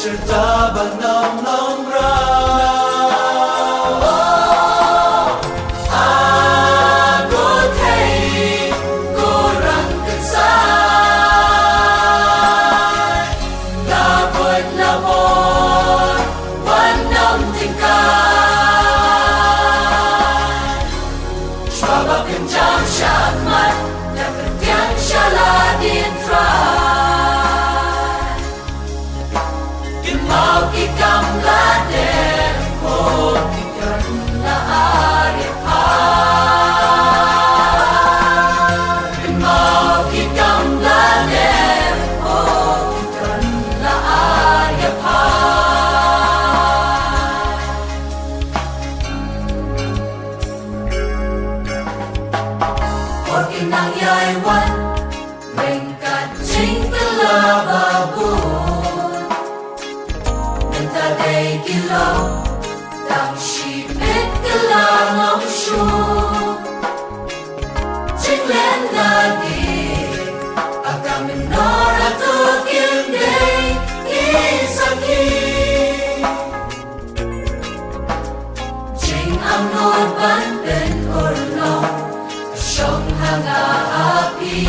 Serta benong-nong aku thấy cô rằng cực sai là buồn quan năm tình cảm xóa bao kinh trắng sát mắt là cực tiếng xa là điện thoại mau ki kam la de ko ki kan la are pa mau ki kam la de ko ki kan la are pa or inang yai wan ring kat ching la ba bu Day kilo, tang shi biết cái là ngóng shu, chính lên là đi, mình nó đã tu kiếm đây, khi sang khi, chính ang nỗi bán bên ổn lòng, sống hàng happy.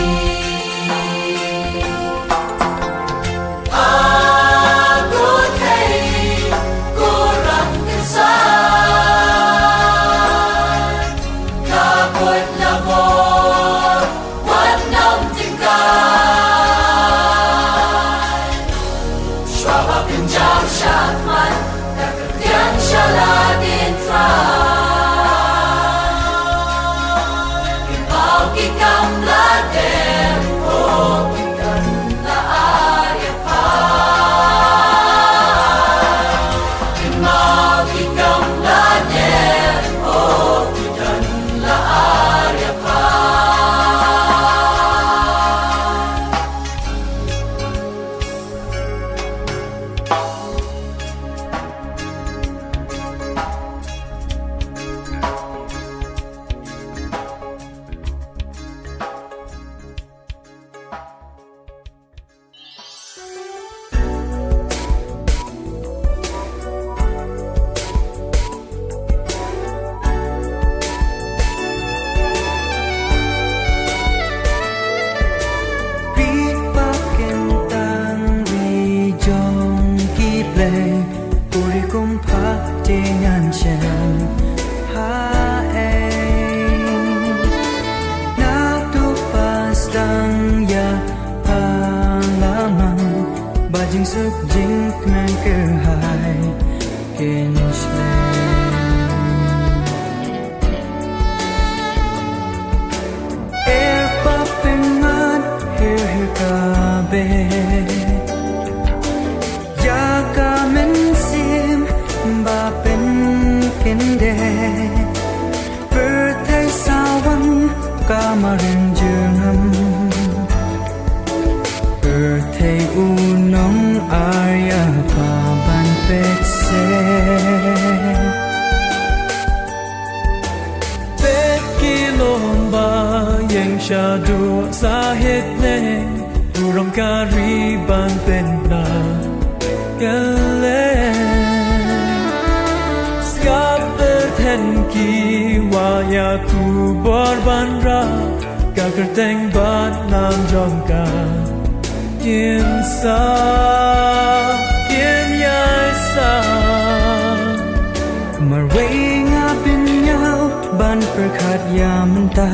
Sức dính mang cơ hại kiên e pa pengat hiu ka be ya ka men sim ba pen kende berthai sawan ka marin jungam berthai unong Arya paban petse Pekilomba yang syadu sahid ne Urong kariban penna Gale Skap bertenki waya ku borban ra Kakerteng bat nam jongka Kiên sa, kiên nhai sa Mà quay ngã bên nhau Ban perkhat yam ta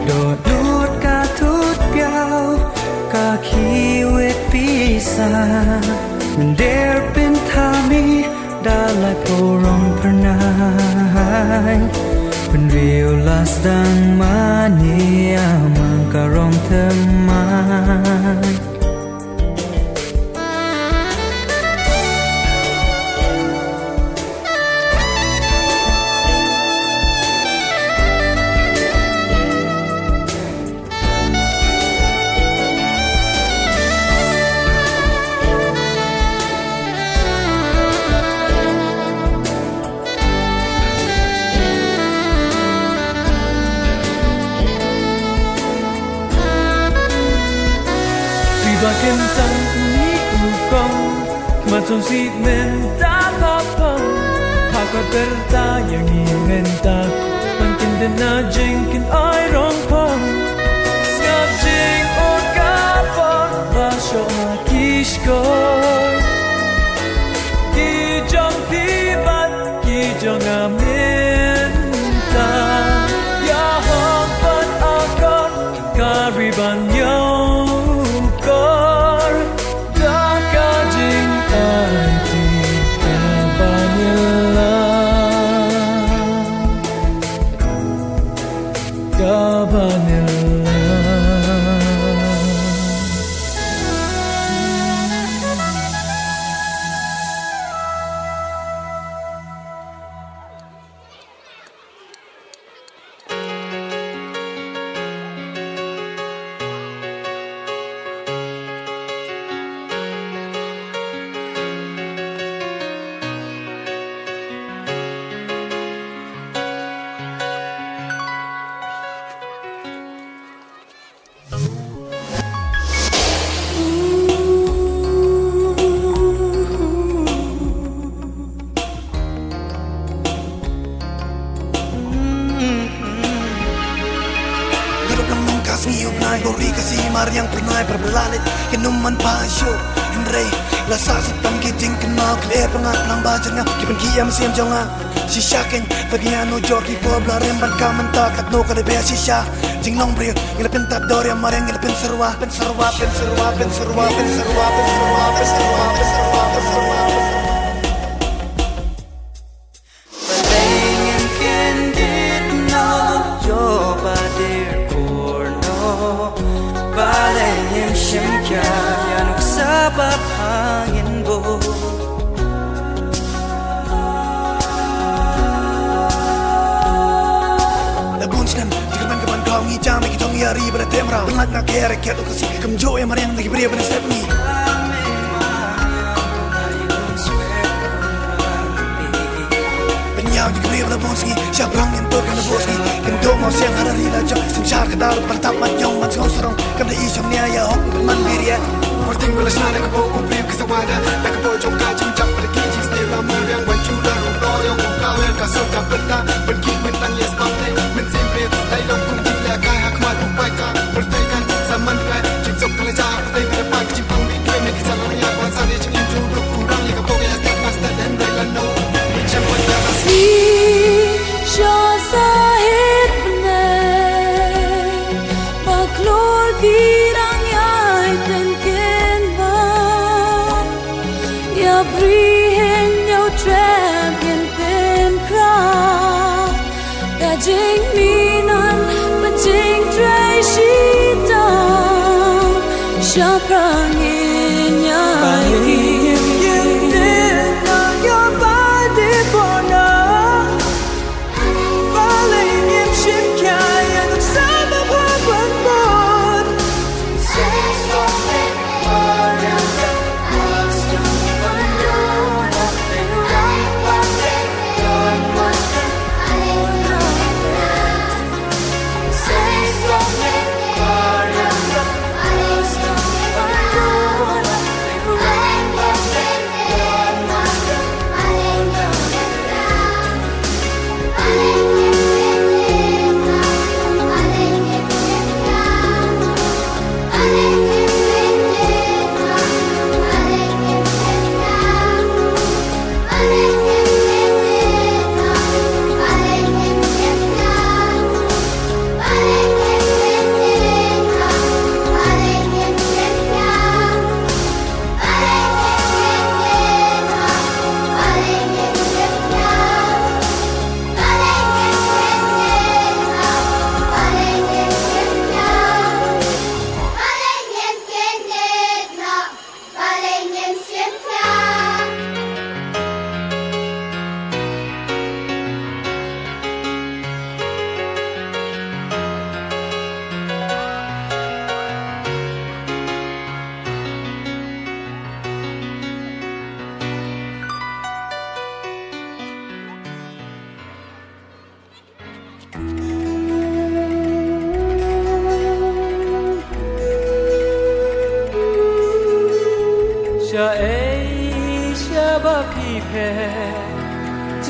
Đột đút cả thút piao Cả khi wet pisa Mình der bên thami Đã lại phố rong pernai Pen violas dang mania Mangkarong teman kentang ni ukong Kematon si menta papang Haka berta yang menta Mungkin dena jengkin ay rongpong Siap jeng o kapon Basyo hakishkoy Kijong tibat Kijong aminta Ya hampan akon Kariban yokor Daka jeng ay tika banila Kabanila Gori kasi Mariang pernah berbelalit Kenuman pasyo Henry Lasa sitam kijing kenal Kle pengat pelang bajar nga Kipan kiam siam jonga Sisyakin Bagian ujor Kipo belaremban kamenta Katno kadebea sisya Jinglong brio Ngilapin tadoria Mariang ngilapin serwa Pen serwa Pen serwa Pen serwa Pen serwa Pen serwa Pen serwa Pen serwa Pen serwa Palengin kendit no Joba dir porno Palengin syemkya Yanuk sabab hangin bo Jam iki tong yari ber temra penat na kere ke to kasi kamjo e mariang nagi beri ben step ni penyau di beri ber bonski siabrang en to kan boski kendo mau siang hari la jam sim char kadar pertap mat yong mat sorong kam da isam nia ya hok man biria morting belas na ka po ko bri kasawada ta ka po jong ka jing jam per ki ji stela mariang wan chu da ro ro yo ko ka wer ka so ka perta ben ki men tan yes pam men sempre dai long kun Kaya hakmat upaikan Bertaikan zaman kai Jinsok kalajar Bertaikan depan Jimpang mikir Mikir jalan yang Bangsa dia cengin Juruk kurang Yang kapok ya Step master dan Railano Macam pada Si Syahid benar Maklur kirang yai tengkin bang Ya brihen nhau trap Yen pem kram Ya jing minan Jing trai shi tao Sha prangin nyai Yin din na your body bona Baling yim shim kya Yang sama pagwan mon Say something more than I still wonder Nothing right, one thing You're must I know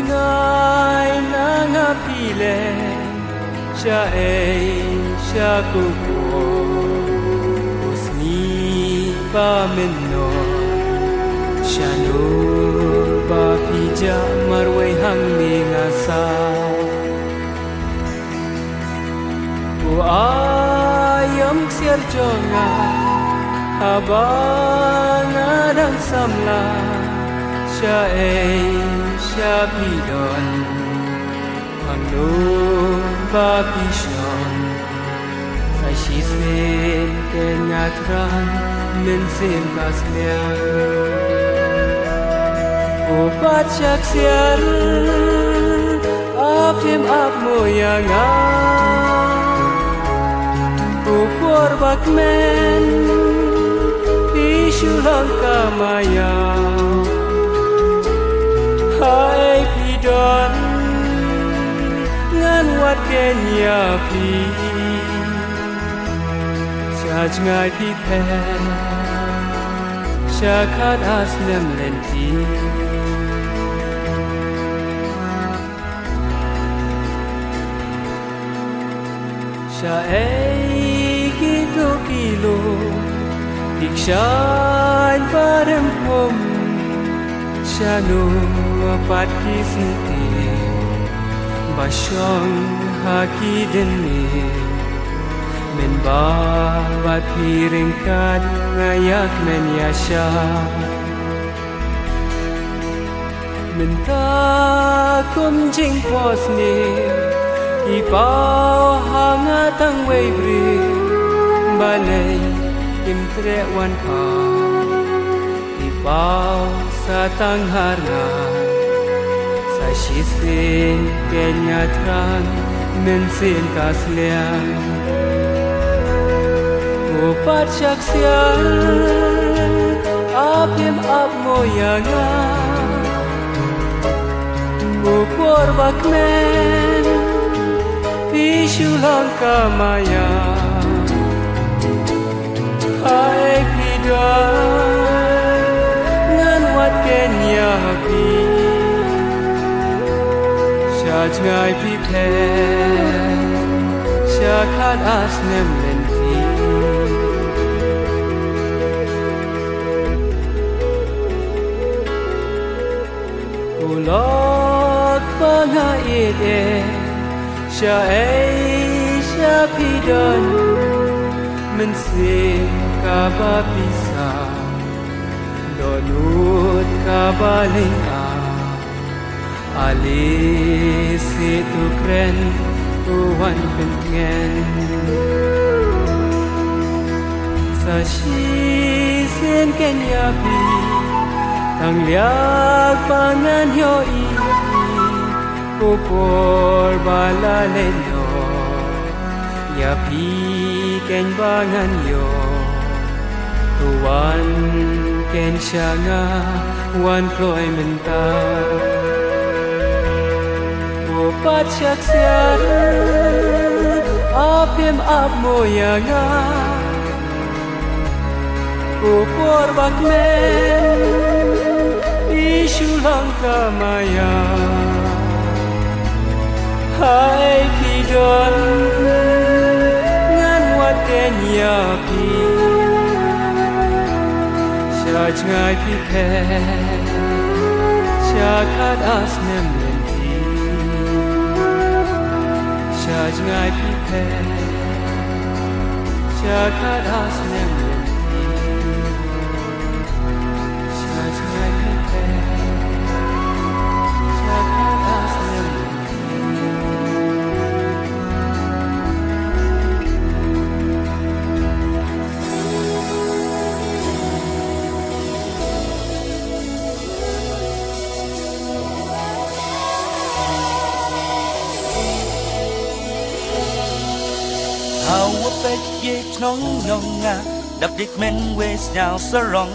ngai na nga pile cha cha kuko usni pa menno cha no ba pija marwai hang ni nga sa o ayam siar jonga abang adang samla cha pidon hang no ba pishon sa shi sen kenya tran men sen kasmia o pachak siar apim ap moyanga o korbak men pishulang kamaya hai pidon ngan wat kenya pi chaj ngai pi pe shakat as nem lenti sha ki to kilo ikshan parem hom shanu apat kisite bashong haki denne men ba bat piring kad ngayak men yasha men ta kum jing posne ipao hanga tang wei bri balai kim tre wan pa ipao sa tang harna sa shi sen kenya tran men sen kaslian o pachak siar apim ap moyanga o korbak men pishulang kamaya hai pidon ngan wat kenya pi shaj ngai pi pe shakat as nem lenti ulok panga ide sha pidon men sim ka ba pisa donut ka balinga ali si tu kren tu wan pengen sa shi sen kenya pi tang liak pangan yo i kupor balalendo ya pi ken bangan yo tuan ken shanga wan ploy menta o pachak siar apim ap moyanga kupor bakmen ishulang kamaya hai pidon ngan wat kenya pi shaj ngai pi pe shakat as nem lenti shaj ngai pi pe shakat as nem lenti shaj ngai pi pe shakat as nemเป็ดเย่น้องยองงาดับดิกเมนเวสยาวสรอง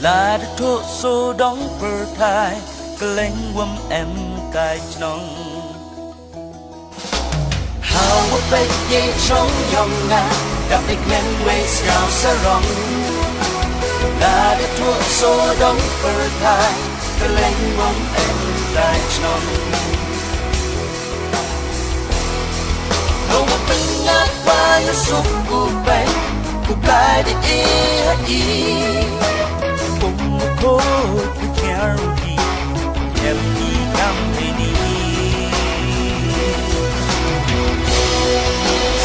ลาดโทโซดองเปิดทายกะเล็งวมแอมกายน้องหาว่าเป็ดเย่น้องยองงาดับดิกเมนเวสยาวสรองลาดโทโซดองเปิดทายก ก็เล่นวงเอ็มได้ชนลงมาเป็นนักวายสุขกูไปกูกลายได้ผมโคตรแค่รู้ดีแค่มีคำไม่ดี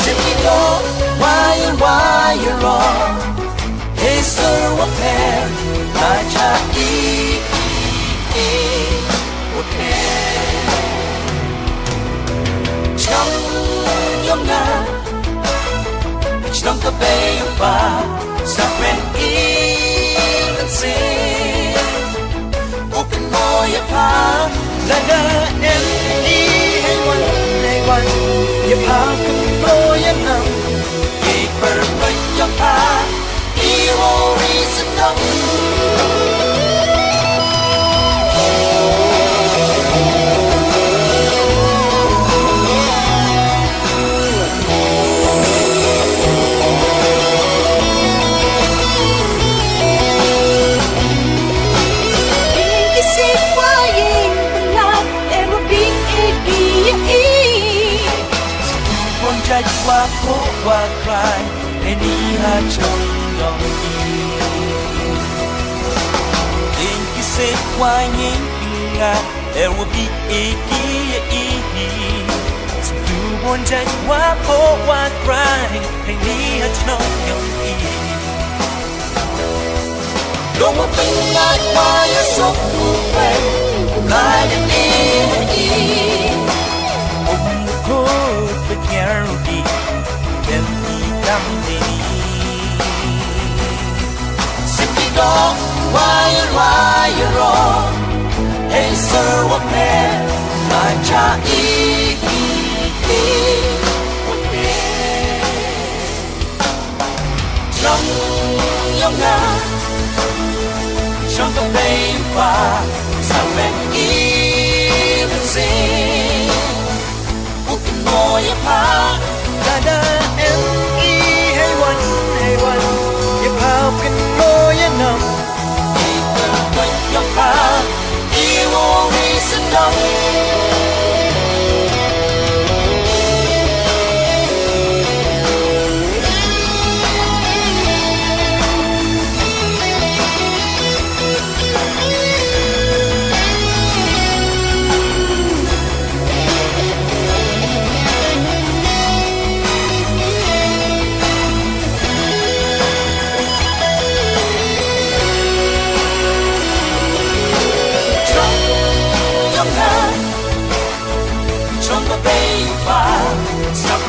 สิบกิโลวายรอเฮเซอร์ว่าแพ้ราชาโอเคช่องยงนาช่องกระเบยป่าสักเป็นกันสิอุปนอยพาและเดินให้วันอย่าพากันโปรยนำอีกเปิดไว้อย่าพาอีโรรีสนองใจว่าพบว่าใครในนี้หาชมยองอีเองที่เสกว่ายิ่งงาเอวบีอีสดูบนใจว่าพบว่าใครในนี้หาชมยองอีลงมาเป็นงานวายสมบูรณ์เป็นลายเดีแค่รู้ดีแค่มีคำดีสิบปีก็วายรอให้เซอร์ว่าแพ้ราชาโอเคช่องยงนาช่องก็เป็นฟ้าสาวเป็นเป็นสิโอยพาดาดาให้วันอย่าพากันโอยนำอีกเกิดก็อย่าพาอีโวรีสนอง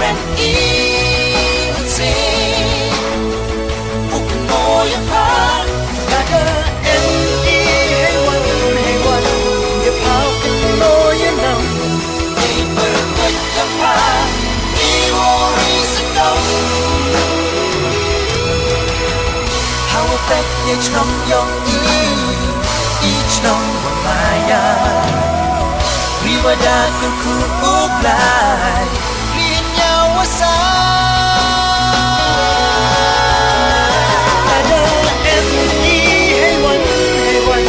เป็นมันสิอุกโนยพาดาเดอให้วันอย่าพากันโนยนำอีเปิดก็อย่าพาอีโอริสโนฮาวเต็กยังชนยองอีชนองว่ามายาวิวดาคือคู่อุกลายsa ada hayวัน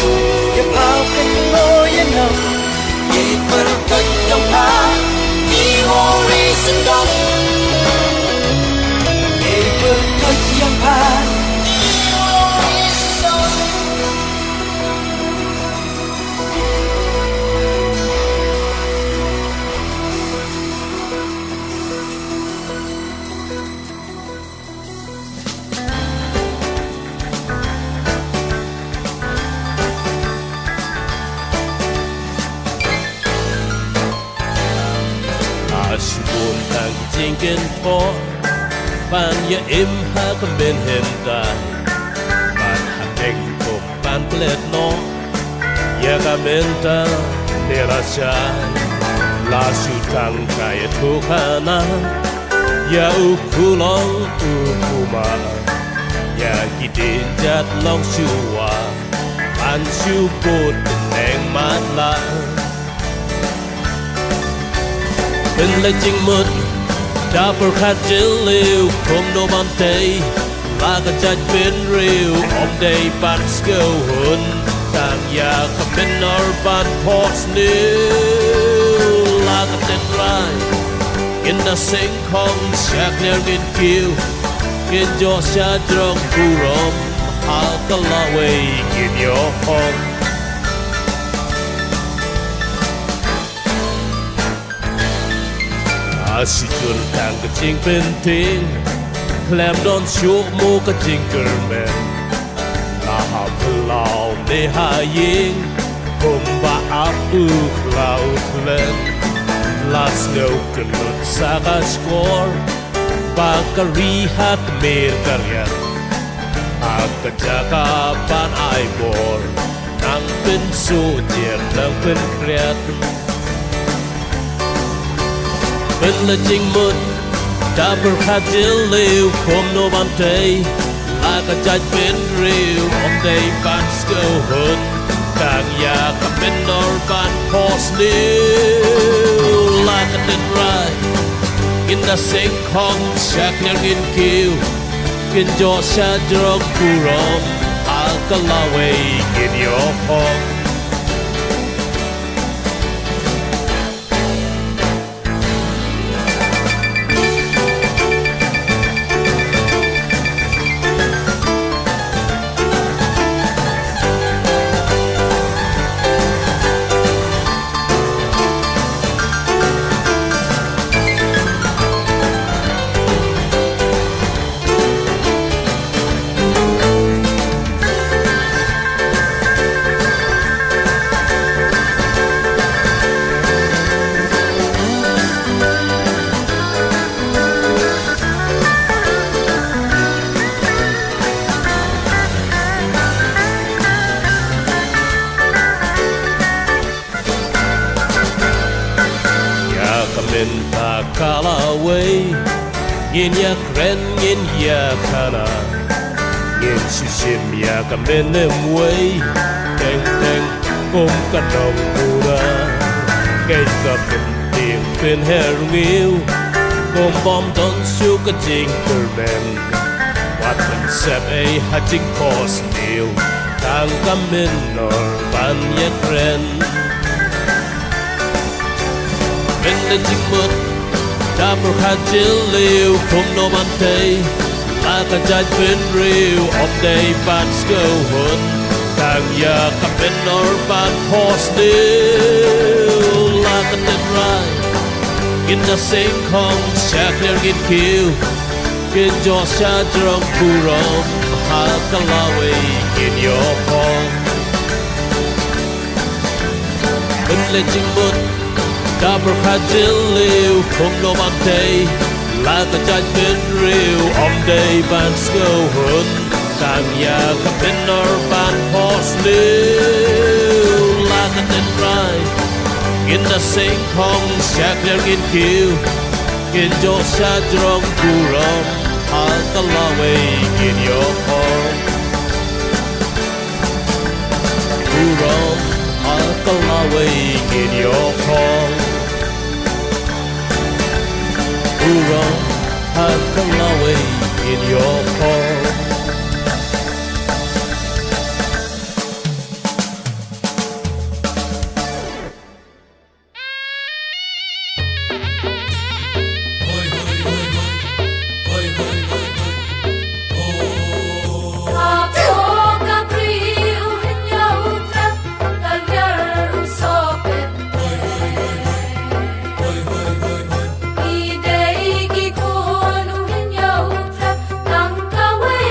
อย่าพากันโอยนำอีเปิดก็อย่าพาอีโอริสันดองอีเปิดก็อย่าพาอีโอริสันดอง Buồn thằng chính kiến phố bạn ya im ha cầm bên hiện tại bạn hạt định thuộc bạn plết nó ya cầm bên ta để ra trái là sự thằng cái thuộc hana ya ukulong ukuma ya kitin jat long suwa bạn siêu bột đèn mát lạเป็นเลยจริงหมดดาบประคัดเจลิวคงโนมันเตยลาก็จัดเป็นริวอมเดย์ปัดสเกลหุ่น Tang yakapin urban ports new Lagat and dry In the sink hong Shak near in kill In Josha drunk Purom Alkalawe in your home Asikur kang kaching penting Clam don shuk mo kaching kermen Laha pelau nehaying Kumba apu laut len Las no kenut saga skor Bakari hat mer karyan Akajaga pan aibor Nang pin sujer nang pin kriat Pin la jing mut Dabar khajil liu Kum no bante Akajaj pin riu Om day ban sko hut Kang ya kapin nor ban pos liu Lakatin rai In the sink hong Shak near in kill In Josha drug Purom Alkalawe in your home Kamin Takalawe Yin ya kren yin ya kana Yin shushim ya kamin emwe Teng teng kum kanong mura Kay kapin ting pin her nghiêu Kum bom don shu ka jing kermen Watan sep ay ha jing pos niu Tang kamin nor ban ya kren Bên lên chinh mượt Dabur khajil liu Kum no bante Akajaj pin riu Om day ban sko hut Kang ya kapin nor ban pos niu Lakatin rai In the sink hong Shak near in kill In Josha drunk Purom Alkalawe in your home Bên lên chinh mượt Dabur khajil liu Kum no bante Akajaj pin riu Om day ban sko hut Kang ya kapin nor ban pos liu Lakatin rai In the sink hong Shak near in kill In Josha drunk Purom Alkalawe in your home Purom Alkalawe in your home Purom Alkalawe in your home Idei ki kunu hinyau trap tang kawai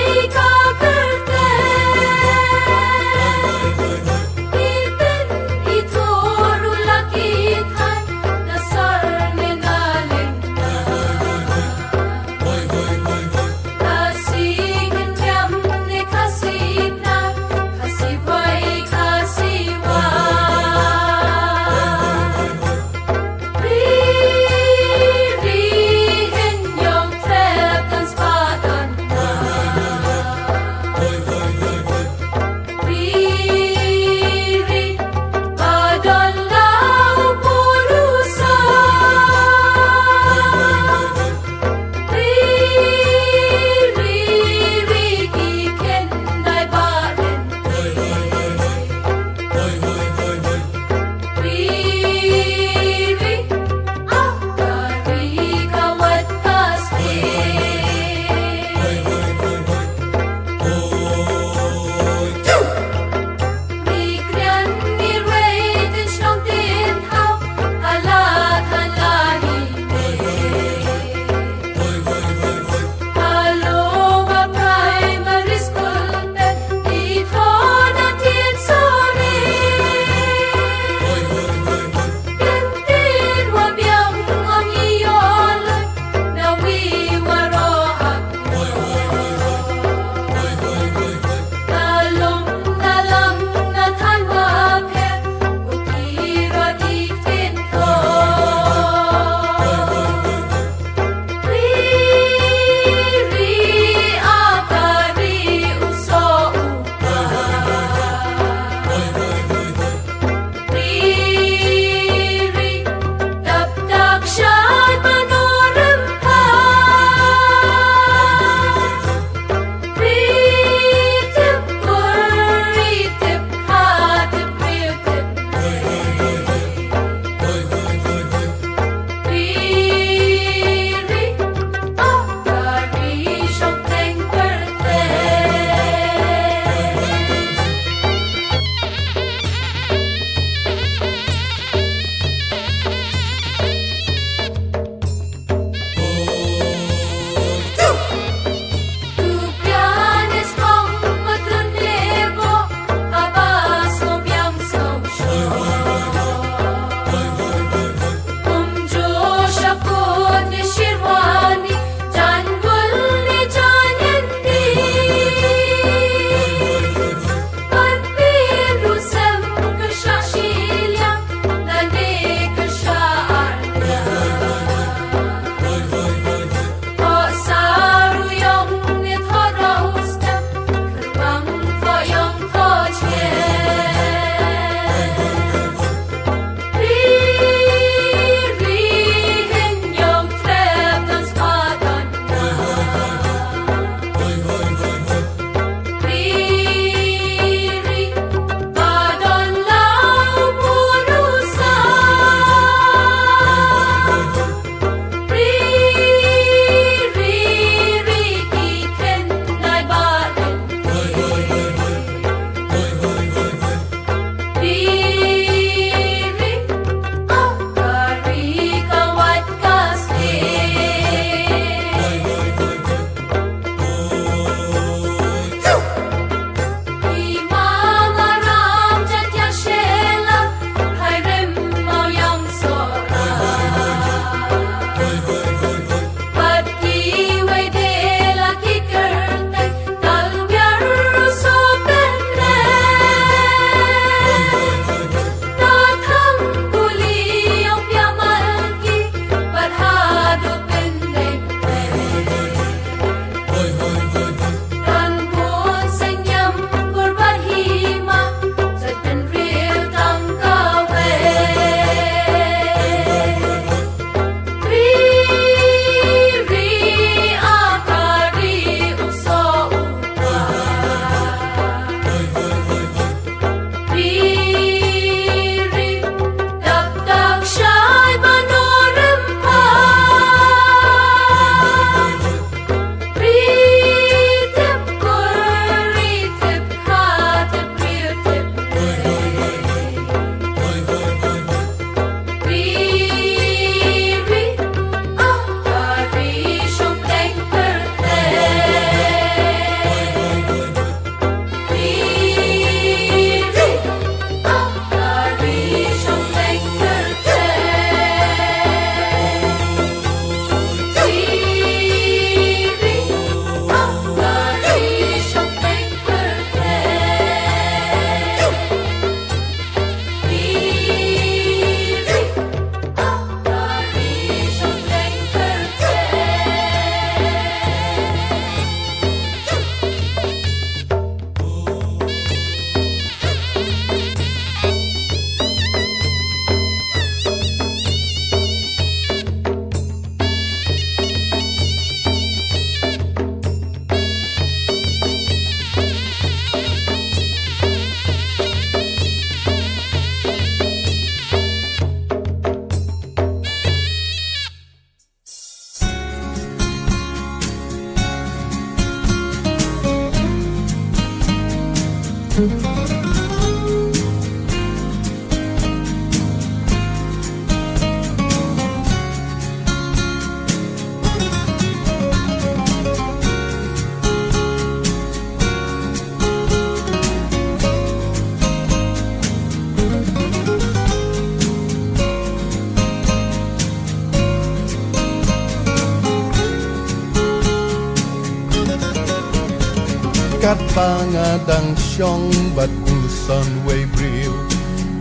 Kat pangadang siyong bat busan way briw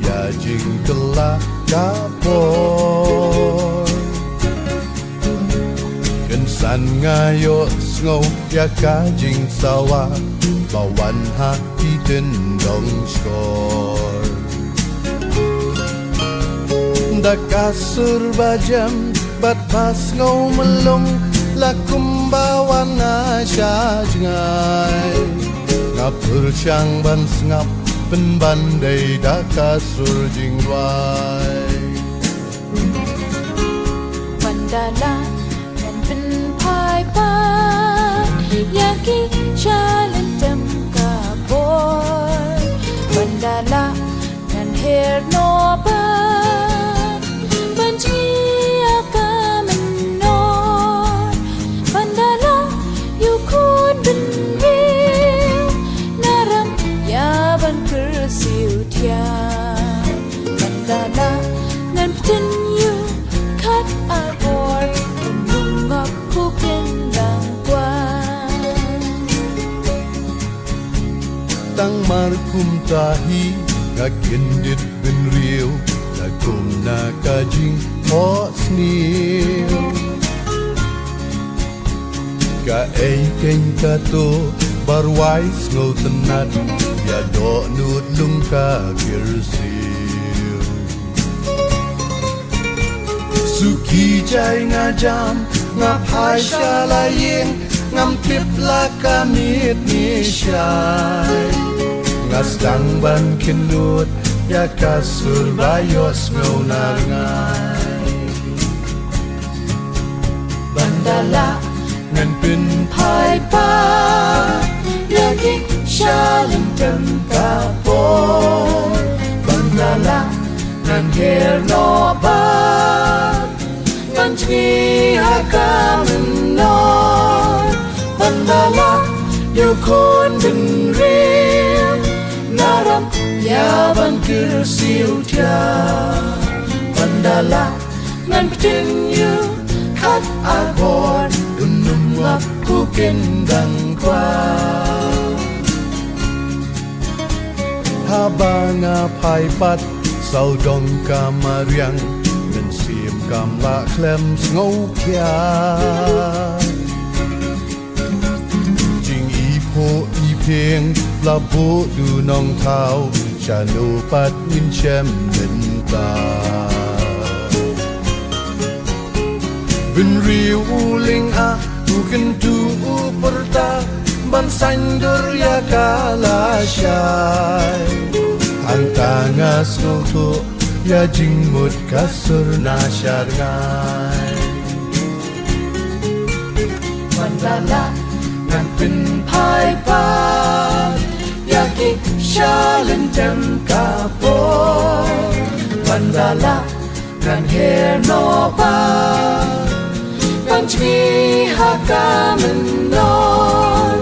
ya jing kelak kapor Kensan ngayo snow ya kajing sawa bawan hati dendong skor Dakasur bajam bat pas ngau melong lakum bawan asya jengai ngapur syang ban sengap penbandai dakasur jingwai Mandala dan penpai pan yaki jalan dem kabor Mandala dan her noban banci akan menor Mandala yukun benril naram yaban kersiu tian Mandala ngan tenyu kat arbor mengap kuken langguan Tang markum tahi ngakindit benriu lakum na kajing hot snil Ka ay keng kato barwais ngau tenat ya do nut lung ka kirsil Suki jai ngajam ngapai shalaying ngam tip la kamit ni syai Ngasdang ban kinut ya kasur bayos ngau narangai Mandala ngan pin pai pa yaki jalan dem kabor Mandala ngan her noban banci akan menor Mandala yukun benril naram yaban kirsiu tian Mandala ngan petinyu kat arbor unum ngap kuken dangkwan Habang apai pat saudong kamariang ngan sim kam la klem ngau kya Jing ipo ipeng la bo du nong tau chano pat min chem min ta Ben riu uling a bukan tu perta ban sandur ya kala syai Antangas ngoto ya jingmut kasur nasyar ngai Mandala ngan pin pai pan yaki jalan dem kabor Mandala ngan her noban banci akan menor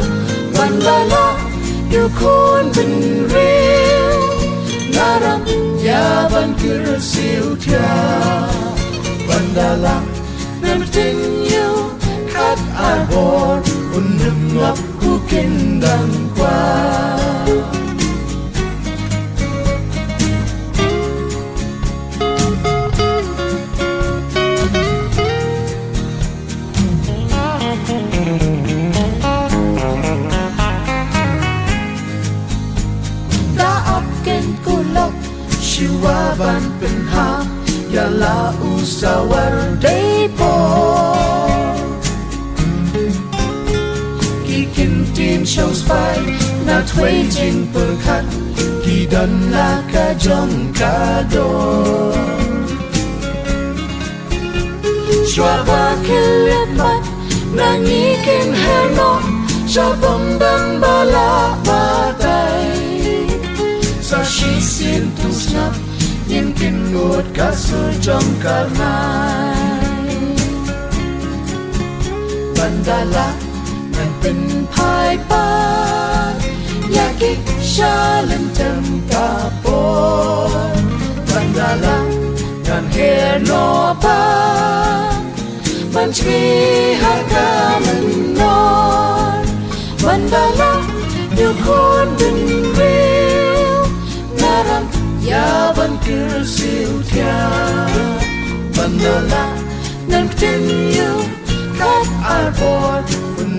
Mandala yukun benril naram yaban kirsiu tian Mandala ngan tenyu kat arbor unum ngap kuken dangkwan Shiwaban penha yala usawar depo Kikin tin shows by not waiting perkat Kidan la kajong kado Shwaba kilemat nangikin herno Shabam dan bala batay Sa shisin tu snap Yin kinut kasur jong karnay Mandala ngan pin pai pan Yaki shalan tem kapor Mandala ngan her noban Banci harga menor Mandala yêu khôn bình rêu naram ya ban kir siêu thia bandala nan tin yêu khát arbor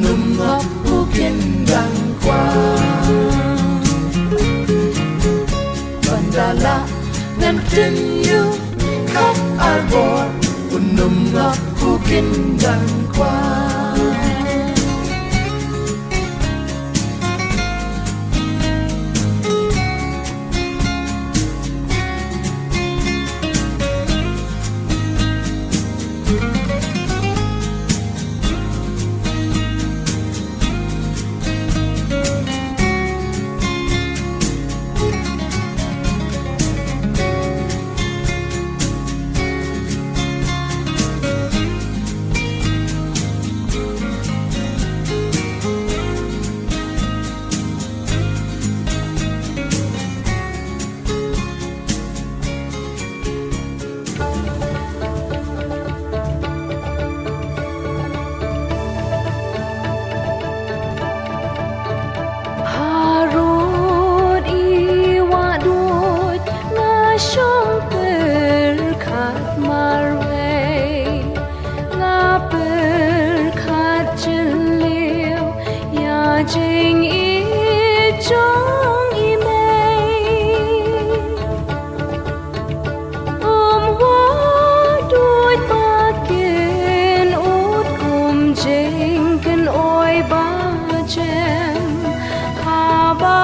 num ngọc hukin dan qua bandala nan tin yêu khát arbor num ngọc hukin dan qua Jing i chong i mei wa đôi ta kiên út cùng jing ken oi ba jem ha ba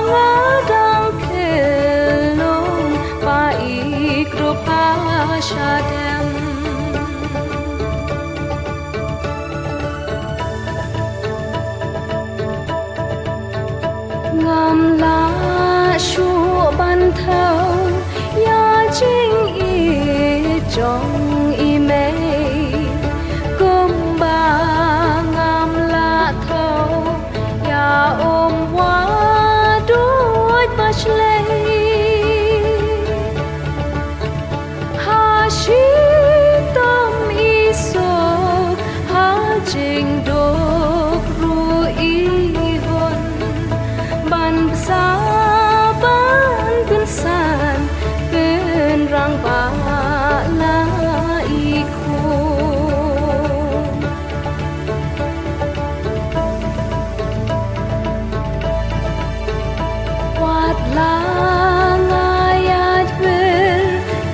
nga dang kelong ba i kro pa sha dem ngam la shu ban thâu ya ching i chong i mei kum ba ngam la thâu ya ôm wa đôi ba chlei ha shi tâm i so ha ching dok ru i ban sa ban pun san pun rang ba la i khu wat la ngayat ber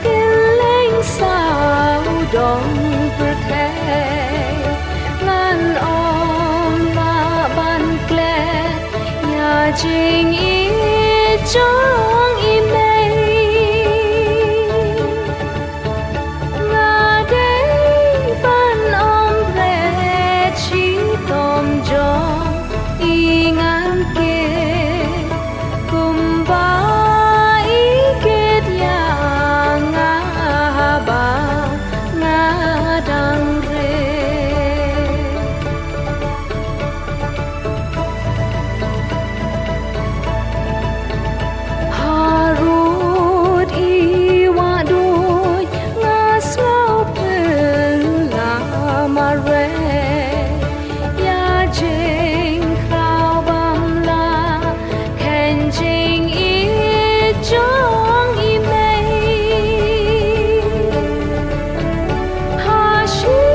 kileng sao dong per the ngan om la ban kle jing i chong i mei nga dei ban ombre chi tom jong i ngan ke kum ba i ket ya nga ba nga dang re she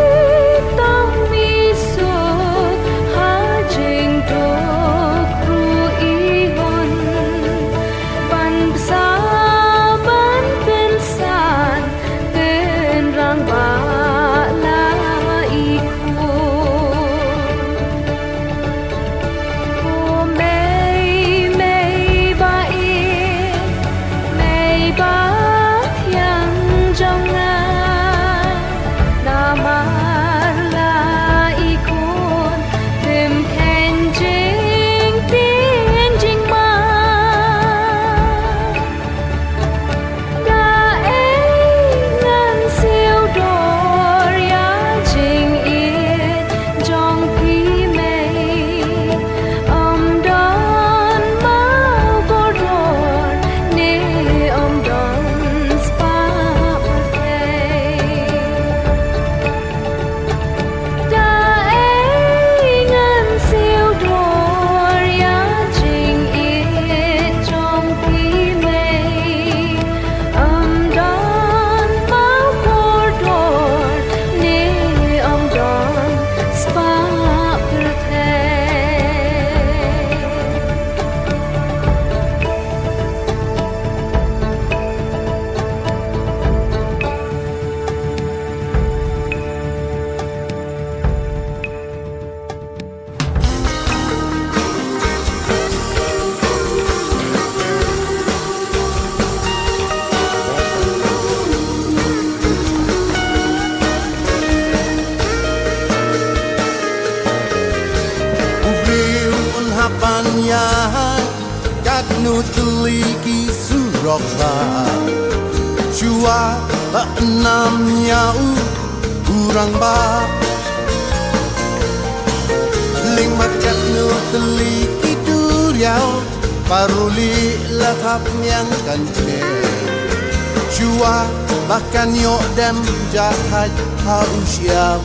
teliki surokla Jua ba enam nyau urang ba Ling makat nu teliki duriau Paruli latap yang kance Jua bahkan yok dem jahat hausiap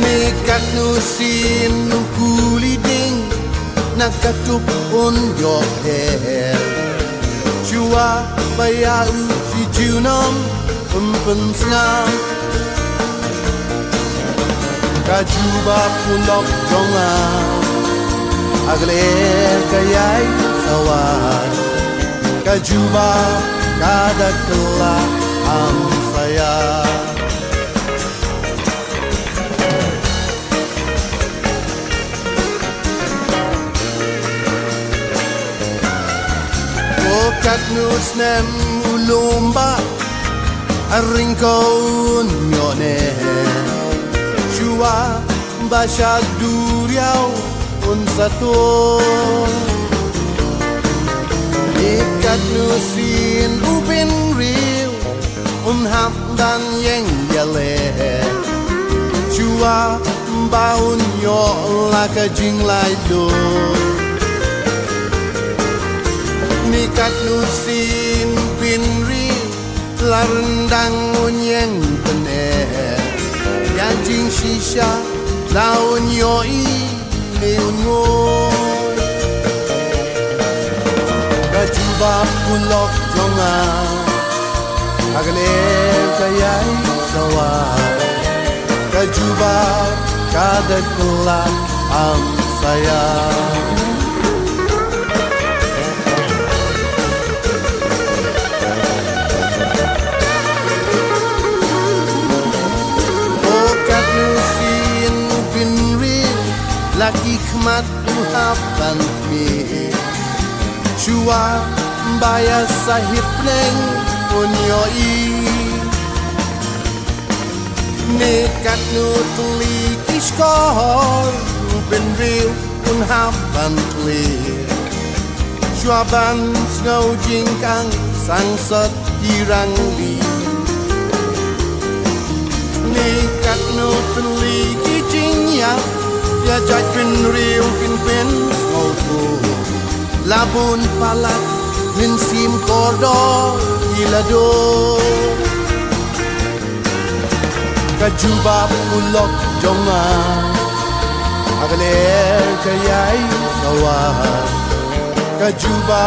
Nekat nusin kuliding Nakatup un yok her Jua bayau si junam Umpensna Kajuba pulok jonga Agle kayai sawar Kajuba kada kelak am saya Kat nus nem ulumba Aring kau nyone Jua basya duriau un satu Ikat nusin upin riu un hap dan yang jale Jua baun yo laka jing lai do Nikat nusin pinri larendang unyeng pener Yanjing shisha laun yoi neun ngoy Kajuba pulok jonga Agle kayai sawar Kajuba kada kelak am saya Laki khmat uhapan mi Jua baya sahip neng unyoi Nekat nu tuli kishkor Ben real unhapan tli Jua ban snow jingkang sangsat irang li Nekat nu tuli kijing yak Ya jaj pin riu pin ngauku Labun palat min sim kordo ilado Kajuba pulok jonga Agaler kayai sawar Kajuba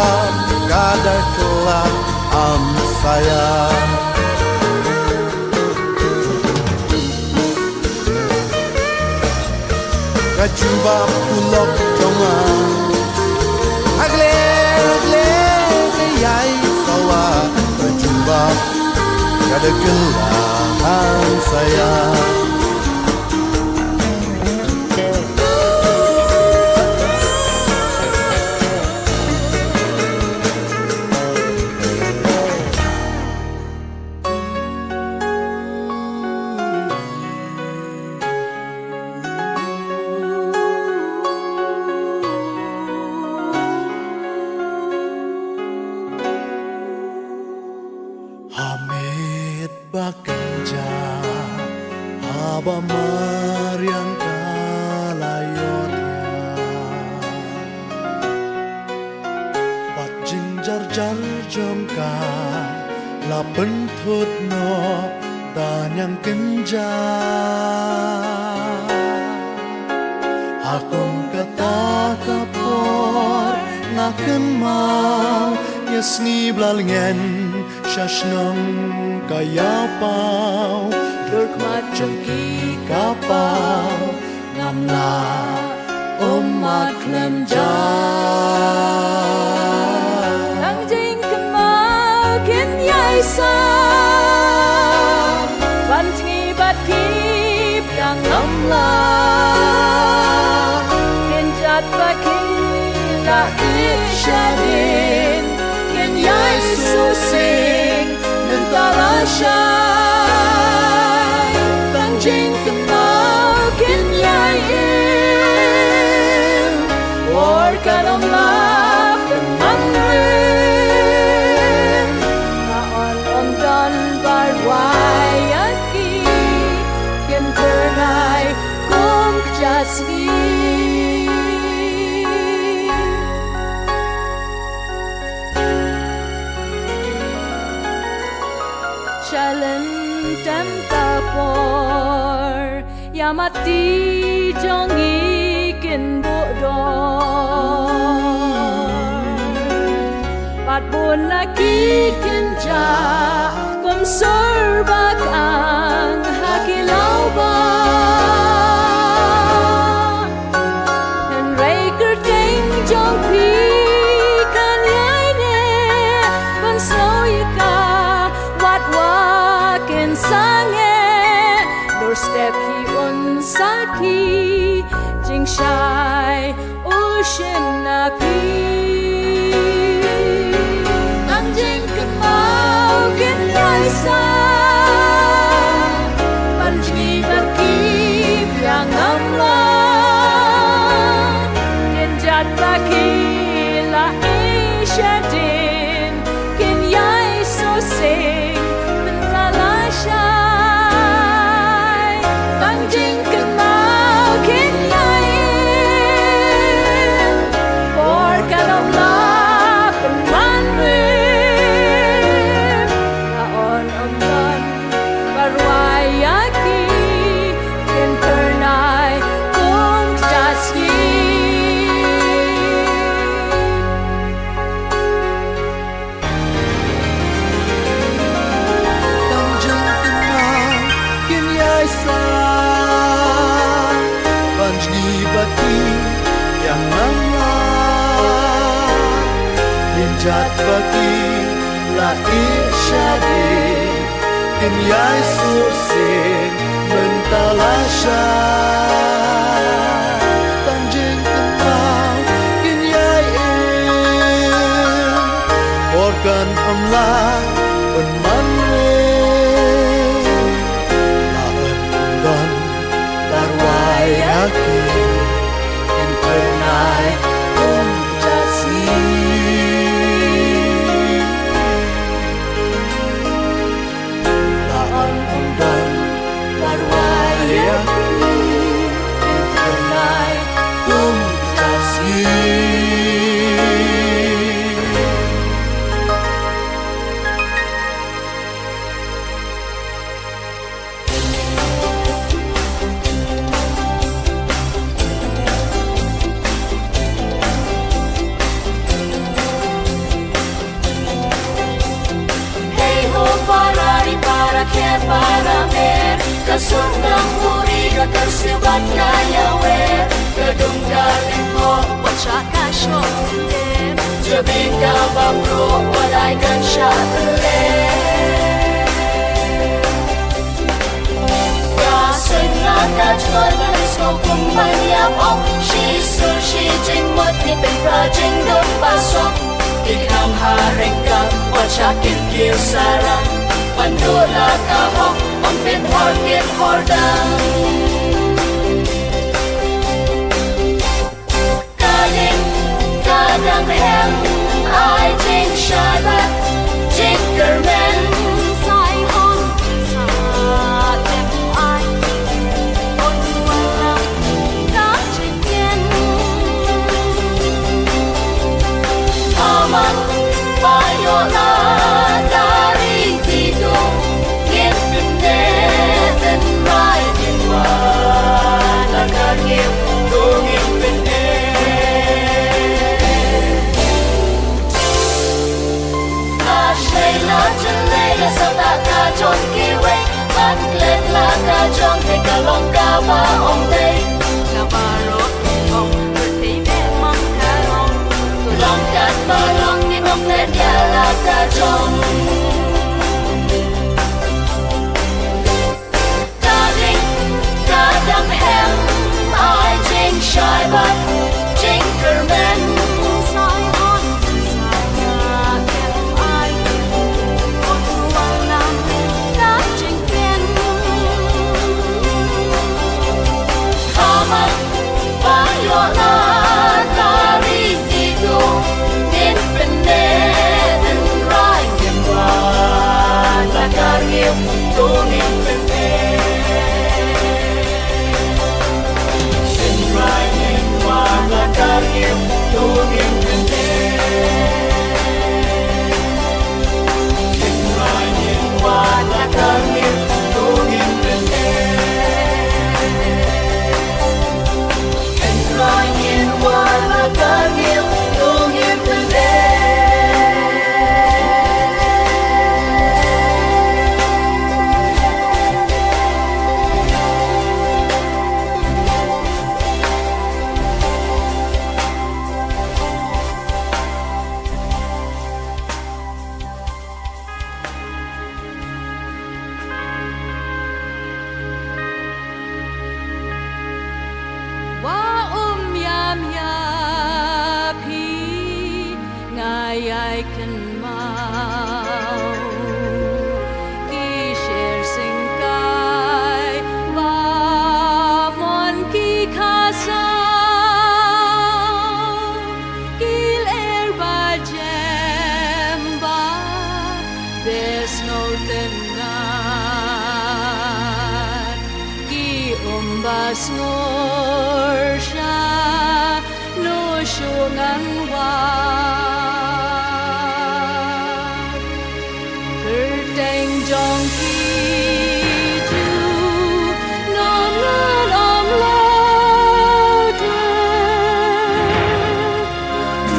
kada kelak am saya Kajuba pulok jonga Agle kayai sawa Kajuba kada kelahan saya Hamid bakja Haba Maryam kalayotya Bat jinjar jar jomka La pentut no danyang kenja Akong kata kapor ngaken mau Yasni blalngen Shashnong kaya pau Durkmat jengki kapau Ngamla umat klemja Nang jing kemau kin yai sa Ban jingi bat kip yang ngamla Kin jat bat kila isyadin Kin yai susing Mentarashai Banjing kemau kin yai im War kanomla por Yamati jongi kin bodor Pat bun lagi kin ja Kom sorbak ang hakilaw ba And raker ting jong pi kan yai ne Kon soy ka wat wakin sange Doorstep hi un saki Jing shai ocean na pi Ang jing kan mau kin yai sa Pan jini berkip yang amla Kin jat baki la isha din Kin yai so sing mentalashai Ang jing kan mau kin yai Por kalong la penmanwin Laon omdan barwayaki Kin pernai kung jaski Tang jeng kenal kin yai sa Banjni bati yang lama Linjat bati la isyadi Kin yai susing mentalasya Tang jeng kenal kin yai Organ amla penmanwin Laen undon barwayaki Kin pernai kung jasi Laen undon barwayaki Kin pernai kung jasi Hey ho parari para que para ver Kasundang muriga tersibat kaya wer Kedung galing mo Wachaka shotem Jabing ka bamro Walay kan siya Kasoy na kachol Malis ko kumanyam ok Shi su shi jing mut Ni pen pra jing dum pasok Ikam haring ka Wachakin kiyo sarang Pandula ka hok Ang pen horkin hordang Kaling kadang hem Ai jing shabat Jinkerman Sai hon sa tem ai Ôn walang na jing yen Aman Payo na Daring tito Ngin pineten Rai dinwa Nagagim Tungin pinten Ashay la chalay La sa ta ka chon kiway Matlet la ka chon Te kalong ka ba ong day Nabarot ong Bertay me mang karong Long kat balong Ni mong let ya la ka chon Kaling kadang hem Ai jing shy but Jinkerman Sai hon sa tem ai Ôn walang na jing yen Aman Payo na Daring tito Ngin pineten Rai dinwa Nagagim Tungin pinten Rai dinwa Nagagim Tungin pinten Rai dinwa Nagagim Tungin pinten bas ngor sha no shu ngan wa Teng jong ki ju nom la nom la de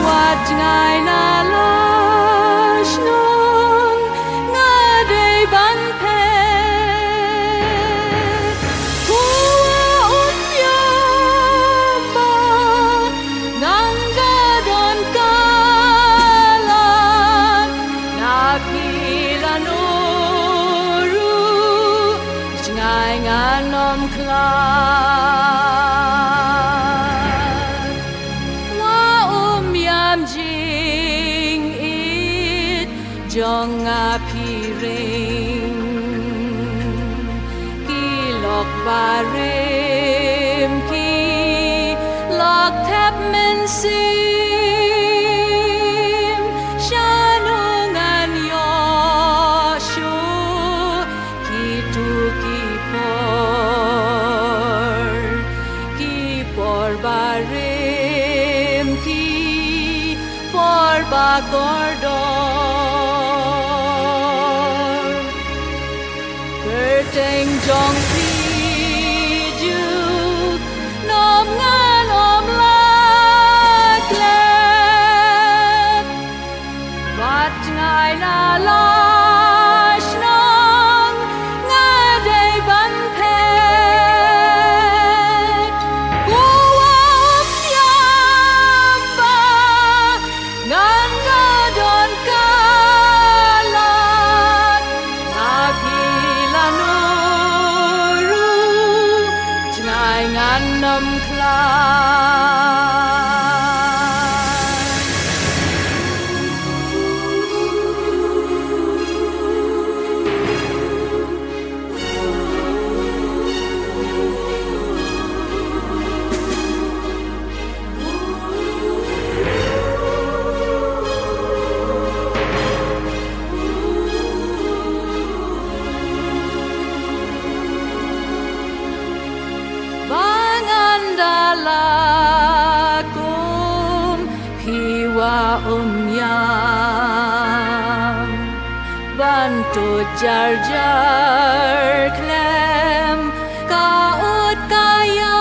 wat ngai na la shnong nga de ban pe ko ya ba nang ga don ka la na pi no ru ngai nga nom kla wa yam jing it jong a pi ring ki lok ba rem ki lok thap men si Barim ki por bagordor Kerteng jong pi ju nom nga nom la klep Wat ngai na la shnong nga day ban pe Nam kla Dalakum hiwa yam bantu jar jar klem kaut kayam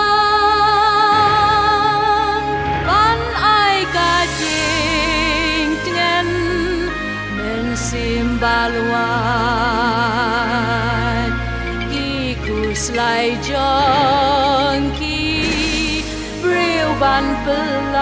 ban ai ka jing tingen men simbalwan ki kuslai jong ki ban pelan